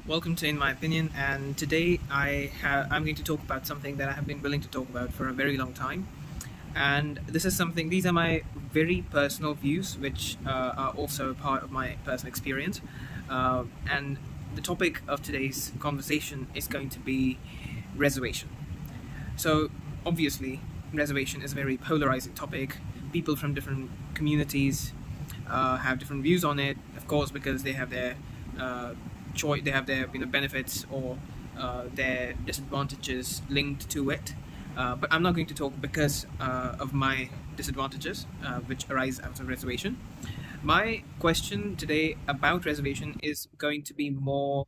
Welcome to In My Opinion, and today I'm going to talk about something that I have been willing to talk about for a very long time. And these are my very personal views, which are also part of my personal experience. And the topic of today's conversation is going to be reservation. So, obviously, reservation is a very polarizing topic. People from different communities have different views on it, of course, because they have their choice, they have their benefits or their disadvantages linked to it. But I'm not going to talk because of my disadvantages, which arise out of reservation. My question today about reservation is going to be more,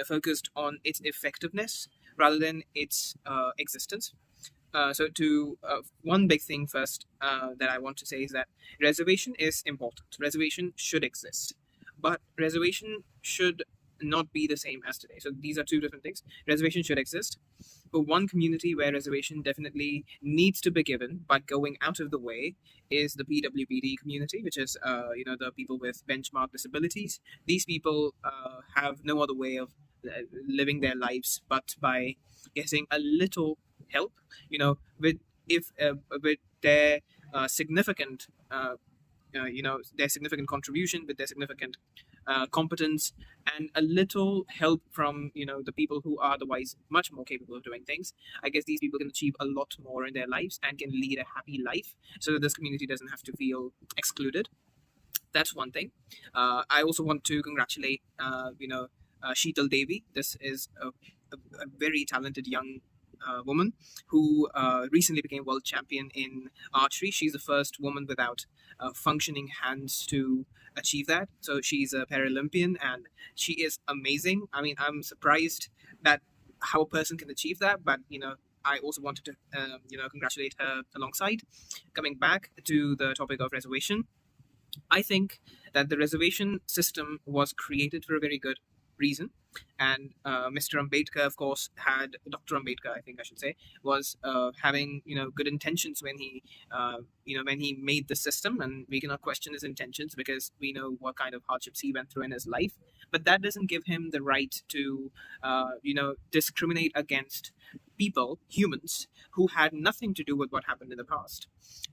focused on its effectiveness rather than its existence. One big thing first that I want to say is that reservation is important. Reservation should exist, but reservation should not be the same as today. So these are two different things. Reservation should exist, but one community where reservation definitely needs to be given by going out of the way is the PWBD community, which is the people with benchmark disabilities. These people have no other way of living their lives but by getting a little help, with if with their significant their significant contribution, with their significant competence, and a little help from the people who are otherwise much more capable of doing things. I guess these people can achieve a lot more in their lives and can lead a happy life, so that this community doesn't have to feel excluded. That's one thing. I also want to congratulate Sheetal Devi. This is a very talented young woman who recently became world champion in archery. She's the first woman without functioning hands to achieve that. So she's a Paralympian and she is amazing. I mean, I'm surprised that how a person can achieve that, but I also wanted to congratulate her alongside. Coming back to the topic of reservation, I think that the reservation system was created for a very good reason. And Mr. Ambedkar, of course, had Dr. Ambedkar, I think I should say, was having good intentions when he made the system, and we cannot question his intentions because we know what kind of hardships he went through in his life. But that doesn't give him the right to discriminate against people, humans, who had nothing to do with what happened in the past.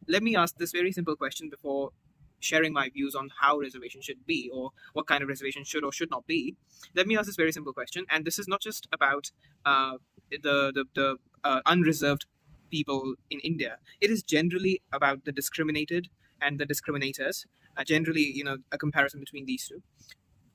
Let me ask this very simple question before sharing my views on how reservation should be or what kind of reservation should or should not be. Let me ask this very simple question, and this is not just about the unreserved people in India. It is generally about the discriminated and the discriminators. Generally, a comparison between these two.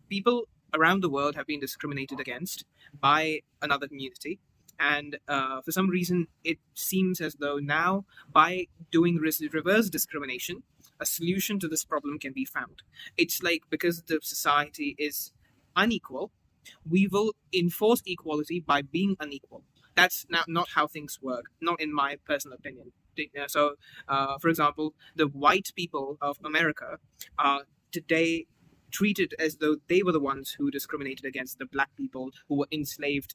People around the world have been discriminated against by another community. And for some reason, it seems as though now, by doing reverse discrimination, a solution to this problem can be found. It's like because the society is unequal, we will enforce equality by being unequal. That's not how things work, not in my personal opinion. For example, the white people of America are today treated as though they were the ones who discriminated against the black people who were enslaved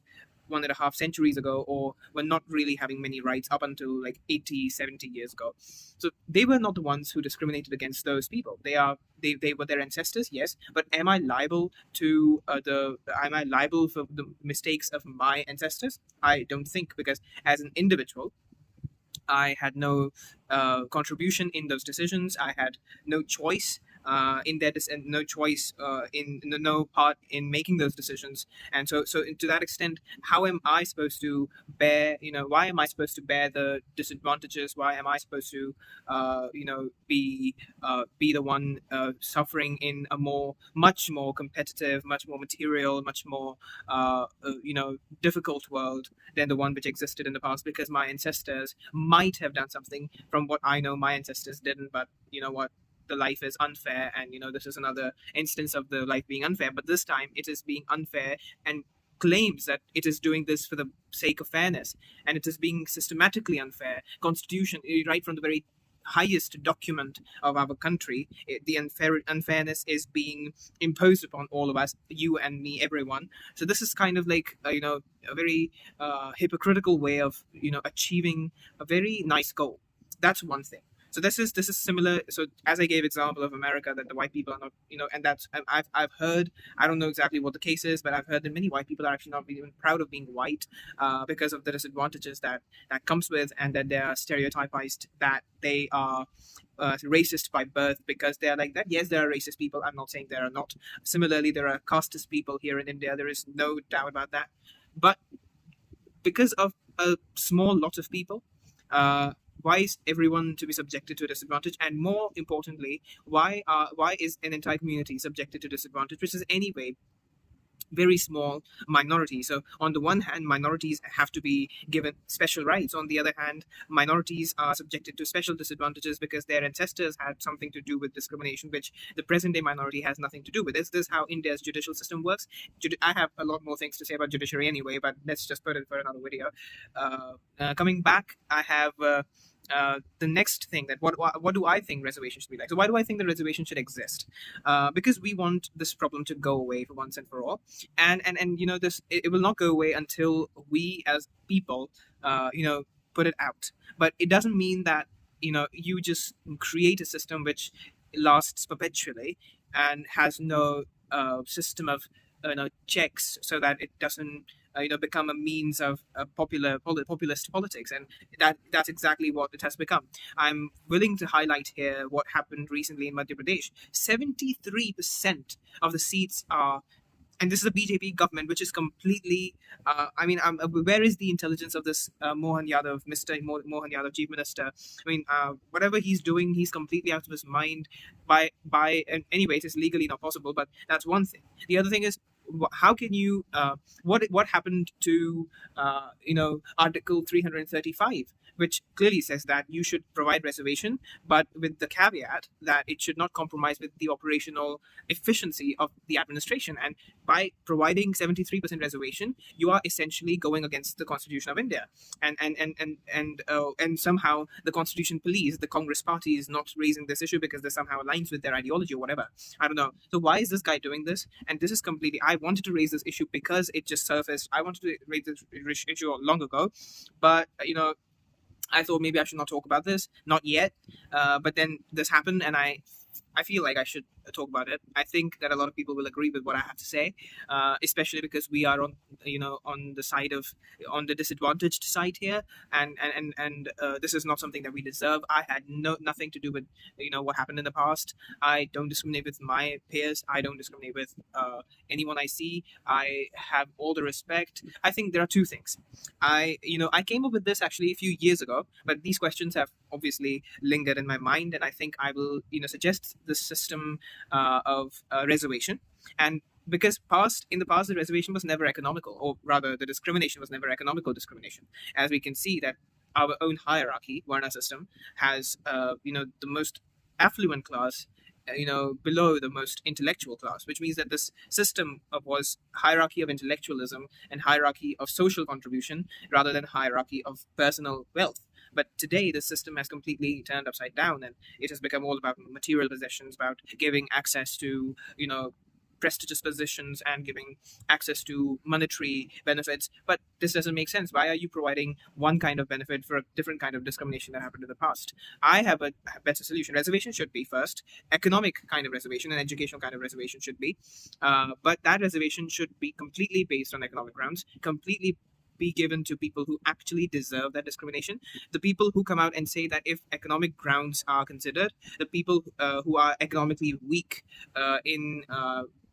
1.5 centuries ago, or were not really having many rights up until like 80, 70 years ago. So they were not the ones who discriminated against those people. They were their ancestors, yes, but am I liable for the mistakes of my ancestors? I don't think, because as an individual, I had no contribution in those decisions. I had no choice in their and no choice in no part in making those decisions. And so to that extent, how am I supposed to bear? Why am I supposed to bear the disadvantages? Why am I supposed to, be the one suffering in a much more competitive, much more material, much more difficult world than the one which existed in the past? Because my ancestors might have done something. From what I know, my ancestors didn't. But you know what? The life is unfair, and this is another instance of the life being unfair, but this time it is being unfair and claims that it is doing this for the sake of fairness, and it is being systematically unfair. Constitution, right from the very highest document of our country, the unfairness is being imposed upon all of us, you and me, everyone. So this is kind of like a very hypocritical way of achieving a very nice goal. That's one thing. So this is similar. So as I gave example of America, that the white people are not, and that's I've heard. I don't know exactly what the case is, but I've heard that many white people are actually not even proud of being white, because of the disadvantages that comes with, and that they are stereotypized, that they are racist by birth because they are like that. Yes, there are racist people. I'm not saying there are not. Similarly, there are casteist people here in India. There is no doubt about that. But because of a small lot of people, why is everyone to be subjected to a disadvantage? And more importantly, why is an entire community subjected to disadvantage, which is anyway very small minority? So on the one hand, minorities have to be given special rights. On the other hand, minorities are subjected to special disadvantages because their ancestors had something to do with discrimination, which the present day minority has nothing to do with. This is how India's judicial system works. I have a lot more things to say about judiciary anyway, but let's just put it for another video. Coming back, I have the next thing, that what do I think reservation should be like? So why do I think the reservation should exist? Because we want this problem to go away for once and for all, and this, it will not go away until we as people put it out. But it doesn't mean that you just create a system which lasts perpetually and has no system of checks, so that it doesn't become a means of populist politics. And that's exactly what it has become. I'm willing to highlight here what happened recently in Madhya Pradesh. 73% of the seats are, and this is a BJP government, which is completely. Where is the intelligence of this Mohan Yadav, Mohan Yadav, Chief Minister? Whatever he's doing, he's completely out of his mind. And anyways, it's legally not possible. But that's one thing. The other thing is, how can you? What happened to Article 335? Which clearly says that you should provide reservation, but with the caveat that it should not compromise with the operational efficiency of the administration. And by providing 73% reservation, you are essentially going against the Constitution of India. And somehow the Constitution police, the Congress party, is not raising this issue because this somehow aligns with their ideology or whatever. I don't know. So why is this guy doing this? And this is completely. I wanted to raise this issue because it just surfaced. I wanted to raise this issue long ago, but I thought maybe I should not talk about this, not yet. But then this happened, and I feel like I should talk about it. I think that a lot of people will agree with what I have to say, especially because we are on the side of, on the disadvantaged side here, and this is not something that we deserve. I had nothing to do with what happened in the past. I don't discriminate with my peers. I don't discriminate with anyone I see. I have all the respect. I think there are two things. I came up with this actually a few years ago, but these questions have obviously lingered in my mind, and I think I will suggest this system of reservation. And because in the past the reservation was never economical, or rather the discrimination was never economical discrimination, as we can see that our own hierarchy Varna system has the most affluent class below the most intellectual class, which means that this system was hierarchy of intellectualism and hierarchy of social contribution rather than hierarchy of personal wealth. But today, the system has completely turned upside down, and it has become all about material possessions, about giving access to, prestigious positions and giving access to monetary benefits. But this doesn't make sense. Why are you providing one kind of benefit for a different kind of discrimination that happened in the past? I have a better solution. Reservation should be first. Economic kind of reservation and educational kind of reservation should be. But that reservation should be completely based on economic grounds, completely be given to people who actually deserve that discrimination. The people who come out and say that if economic grounds are considered, the people who are economically weak in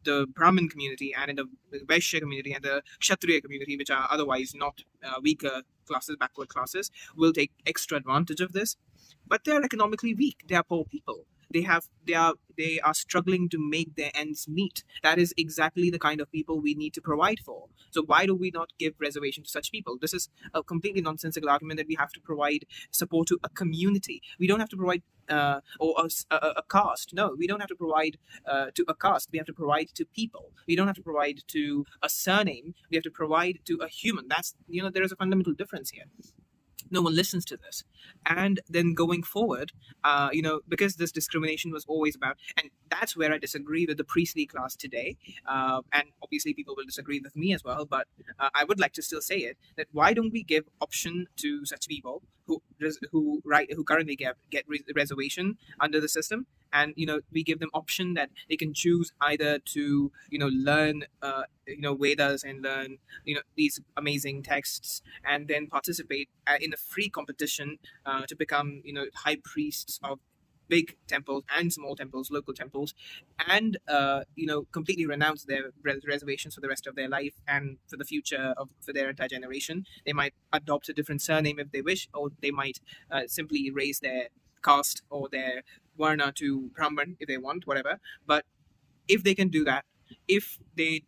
the Brahmin community and in the Vaishya community and the Kshatriya community, which are otherwise not weaker classes, backward classes, will take extra advantage of this. But they are economically weak. They are poor people. They are struggling to make their ends meet. That is exactly the kind of people we need to provide for. So why do we not give reservation to such people? This is a completely nonsensical argument that we have to provide support to a community. We don't have to provide or a caste. No, we don't have to provide to a caste. We have to provide to people. We don't have to provide to a surname. We have to provide to a human. That's there is a fundamental difference here. No one listens to this. And then going forward, because this discrimination was always about, and that's where I disagree with the priestly class today, and obviously people will disagree with me as well, but I would like to still say it, that why don't we give option to such people who who currently get reservation under the system, and we give them option that they can choose either to learn Vedas and learn these amazing texts, and then participate in a free competition to become high priests of big temples and small temples, local temples, and completely renounce their reservations for the rest of their life and for the future of for their entire generation. They might adopt a different surname if they wish, or they might simply raise their caste or their varna to Brahman if they want, whatever. But if they can do that, if they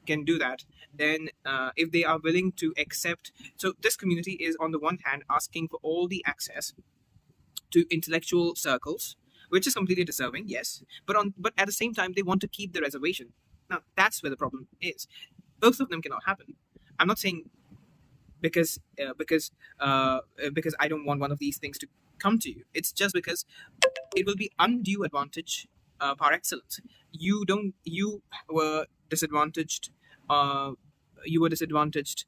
can do that, then if they are willing to accept, so this community is on the one hand asking for all the access to intellectual circles, which is completely deserving, yes. But at the same time, they want to keep the reservation. Now that's where the problem is. Both of them cannot happen. I'm not saying because I don't want one of these things to come to you. It's just because it will be undue advantage par excellence. You were disadvantaged. Uh, you were disadvantaged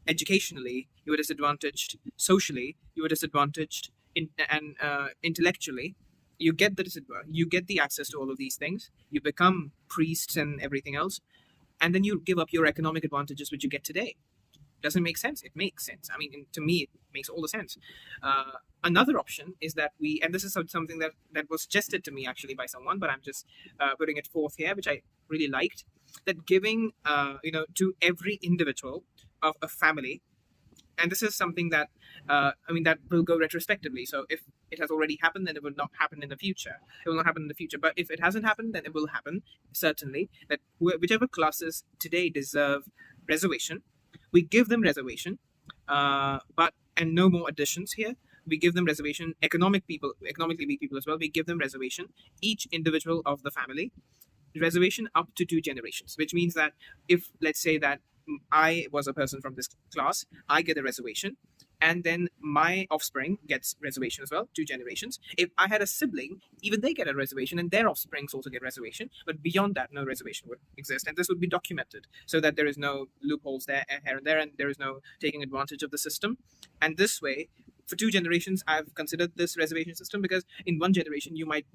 educationally, you were disadvantaged socially, you were disadvantaged and intellectually. You get the access to all of these things, you become priests and everything else, and then you give up your economic advantages which you get today. Doesn't make sense? It makes sense. I mean, to me, it makes all the sense. Another option is that and this is something that was suggested to me actually by someone, but I'm just putting it forth here, which I really liked, that giving, to every individual of a family, and this is something that, that will go retrospectively. So if it has already happened, then it will not happen in the future. It will not happen in the future. But if it hasn't happened, then it will happen, certainly, that whichever classes today deserve reservation, we give them reservation, and no more additions here. We give them reservation. Economically weak people as well, we give them reservation. Each individual of the family, reservation up to 2 generations, which means that if, let's say that I was a person from this class, I get a reservation, and then my offspring gets reservation as well, 2 generations. If I had a sibling, even they get a reservation, and their offsprings also get reservation. But beyond that, no reservation would exist, and this would be documented so that there is no loopholes there here and there, and there is no taking advantage of the system. And this way, for 2 generations, I've considered this reservation system because in 1 generation you might,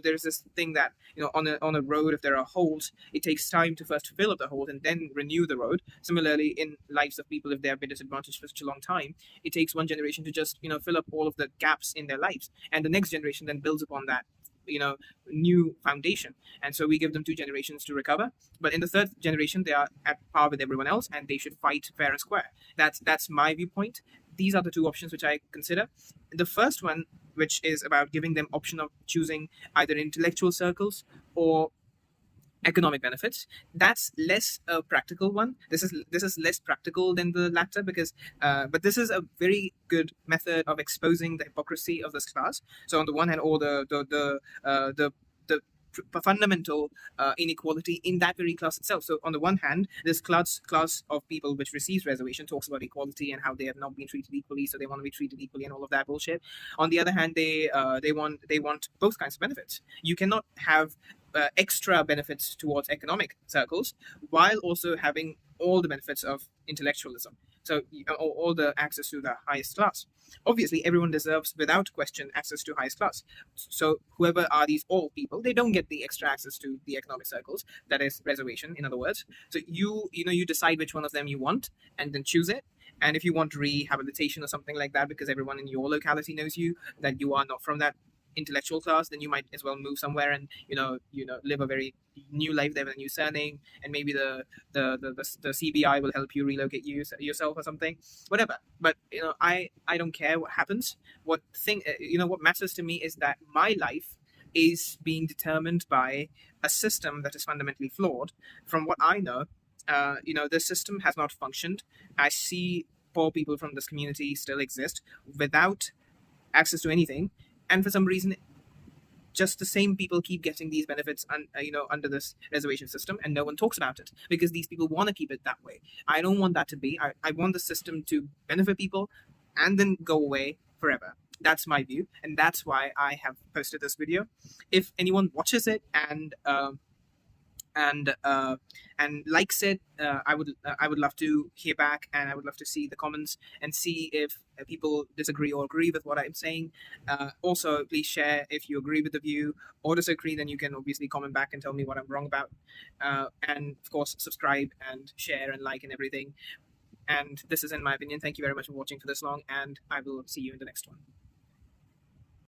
there's this thing that on a road, if there are holes, it takes time to first fill up the holes and then renew the road. Similarly, in lives of people, if they have been disadvantaged for such a long time, it takes 1 generation to just fill up all of the gaps in their lives, and the next generation then builds upon that new foundation. And so we give them 2 generations to recover, but in the third generation they are at par with everyone else, and they should fight fair and square. That's my viewpoint. These are the 2 options which I consider. The first one, which is about giving them option of choosing either intellectual circles or economic benefits, that's less a practical one. This is less practical than the latter, because but this is a very good method of exposing the hypocrisy of this class. So on the one hand, all the fundamental inequality in that very class itself. So on the one hand, this class of people which receives reservation talks about equality and how they have not been treated equally, so they want to be treated equally and all of that bullshit. On the other hand, they want both kinds of benefits. You cannot have extra benefits towards economic circles while also having all the benefits of intellectualism. So all the access to the highest class. Obviously, everyone deserves, without question, access to highest class. So whoever are these all people, they don't get the extra access to the economic circles. That is reservation, in other words. So you decide which one of them you want, and then choose it. And if you want rehabilitation or something like that, because everyone in your locality knows you, that you are not from that intellectual class, then you might as well move somewhere and live a very new life there with a new surname, and maybe the CBI will help you relocate yourself or something, whatever. But I don't care what happens. What matters to me is that my life is being determined by a system that is fundamentally flawed. From what I know, the system has not functioned. I see poor people from this community still exist without access to anything, and for some reason, just the same people keep getting these benefits under this reservation system, and no one talks about it because these people want to keep it that way. I don't want that to be. I want the system to benefit people and then go away forever. That's my view, and that's why I have posted this video. If anyone watches it and And like said, I would love to hear back, and I would love to see the comments and see if people disagree or agree with what I'm saying. Also, please share if you agree with the view or disagree. Then you can obviously comment back and tell me what I'm wrong about. And of course, subscribe and share and like and everything. And this is in my opinion. Thank you very much for watching for this long, and I will see you in the next one.